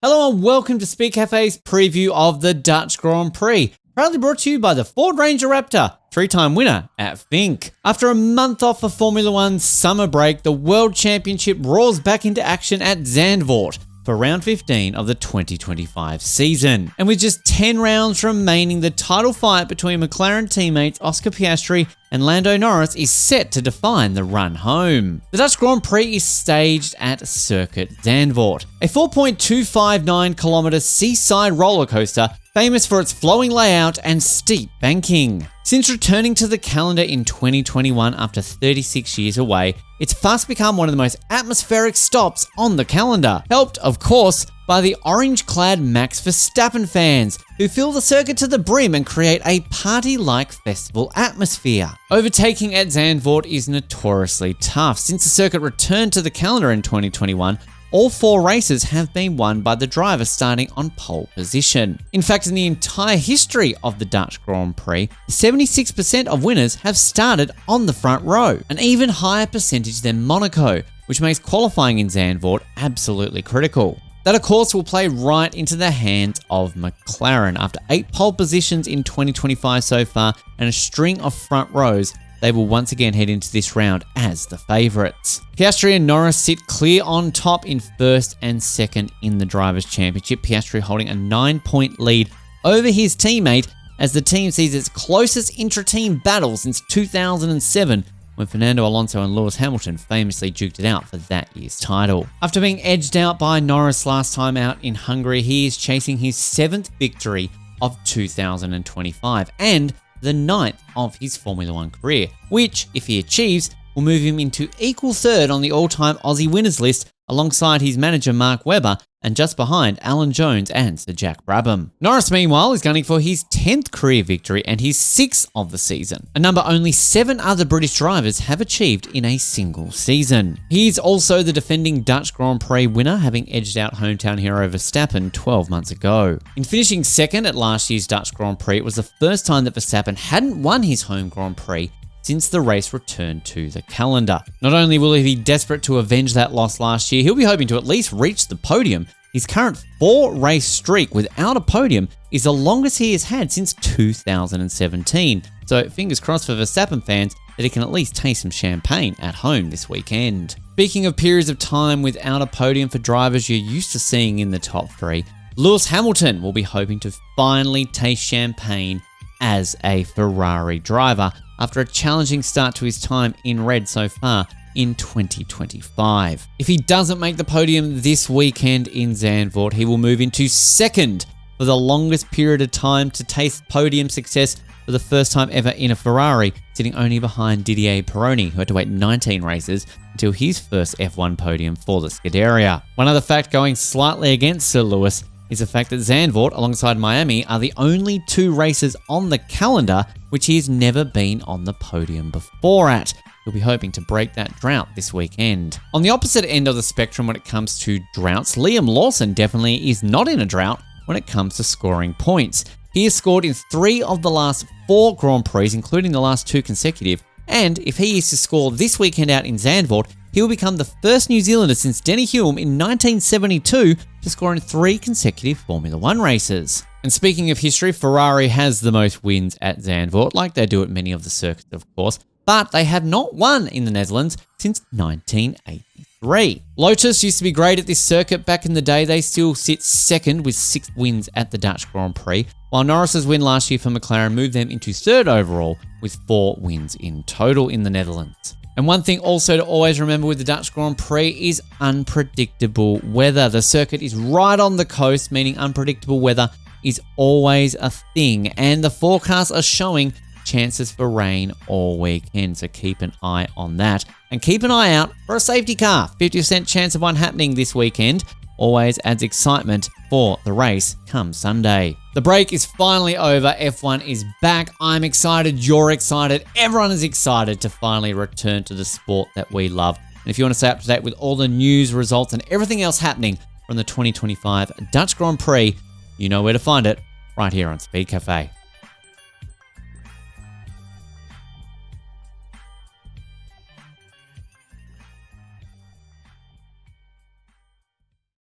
Hello and welcome to Speed Cafe's preview of the Dutch Grand Prix, proudly brought to you by the Ford Ranger Raptor, three-time winner at Fink. After a month off of Formula One's summer break, the World Championship roars back into action at Zandvoort for round 15 of the 2025 season. And with just 10 rounds remaining, the title fight between McLaren teammates Oscar Piastri and Lando Norris is set to define the run home. The Dutch Grand Prix is staged at Circuit Zandvoort, a 4.259 kilometer seaside roller coaster famous for its flowing layout and steep banking. Since returning to the calendar in 2021 after 36 years away, it's fast become one of the most atmospheric stops on the calendar, helped, of course, by the orange-clad Max Verstappen fans, who fill the circuit to the brim and create a party-like festival atmosphere. Overtaking at Zandvoort is notoriously tough. Since the circuit returned to the calendar in 2021, all 4 races have been won by the driver starting on pole position. In fact, in the entire history of the Dutch Grand Prix, 76% of winners have started on the front row, an even higher percentage than Monaco, which makes qualifying in Zandvoort absolutely critical. That, of course, will play right into the hands of McLaren. After 8 pole positions in 2025 so far and a string of front rows, they will once again head into this round as the favourites. Piastri and Norris sit clear on top in first and second in the Drivers' Championship, Piastri holding a 9-point lead over his teammate as the team sees its closest intra-team battle since 2007, when Fernando Alonso and Lewis Hamilton famously duked it out for that year's title. After being edged out by Norris last time out in Hungary, he is chasing his 7th victory of 2025 and the 9th of his Formula One career, which, if he achieves, will move him into equal third on the all-time Aussie winners list alongside his manager Mark Webber and just behind Alan Jones and Sir Jack Brabham. Norris, meanwhile, is gunning for his 10th career victory and his 6th of the season, a number only 7 other British drivers have achieved in a single season. He's also the defending Dutch Grand Prix winner, having edged out hometown hero Verstappen 12 months ago. In finishing second at last year's Dutch Grand Prix, it was the first time that Verstappen hadn't won his home Grand Prix since the race returned to the calendar. Not only will he be desperate to avenge that loss last year, he'll be hoping to at least reach the podium. His current 4-race streak without a podium is the longest he has had since 2017. So fingers crossed for Verstappen fans that he can at least taste some champagne at home this weekend. Speaking of periods of time without a podium for drivers you're used to seeing in the top 3, Lewis Hamilton will be hoping to finally taste champagne as a Ferrari driver after a challenging start to his time in red so far in 2025. If he doesn't make the podium this weekend in Zandvoort, he will move into second for the longest period of time to taste podium success for the first time ever in a Ferrari, sitting only behind Didier Pironi, who had to wait 19 races until his first F1 podium for the Scuderia. One other fact going slightly against Sir Lewis is the fact that Zandvoort, alongside Miami, are the only 2 races on the calendar which he has never been on the podium before at. He'll be hoping to break that drought this weekend. On the opposite end of the spectrum when it comes to droughts, Liam Lawson definitely is not in a drought when it comes to scoring points. He has scored in 3 of the last 4 Grand Prix, including the last 2 consecutive, and if he is to score this weekend out in Zandvoort, he will become the first New Zealander since Denny Hulme in 1972 to score in 3 consecutive Formula One races. And speaking of history, Ferrari has the most wins at Zandvoort, like they do at many of the circuits, of course, but they have not won in the Netherlands since 1983. Lotus used to be great at this circuit back in the day. They still sit second with 6 wins at the Dutch Grand Prix, while Norris's win last year for McLaren moved them into third overall with 4 wins in total in the Netherlands. And one thing also to always remember with the Dutch Grand Prix is unpredictable weather. The circuit is right on the coast, meaning unpredictable weather is always a thing, and the forecasts are showing chances for rain all weekend, so keep an eye on that. And keep an eye out for a safety car. 50% chance of one happening this weekend always adds excitement for the race come Sunday. The break is finally over. F1 is back. I'm excited. You're excited. Everyone is excited to finally return to the sport that we love. And if you want to stay up to date with all the news, results, and everything else happening from the 2025 Dutch Grand Prix, you know where to find it, right here on Speed Cafe.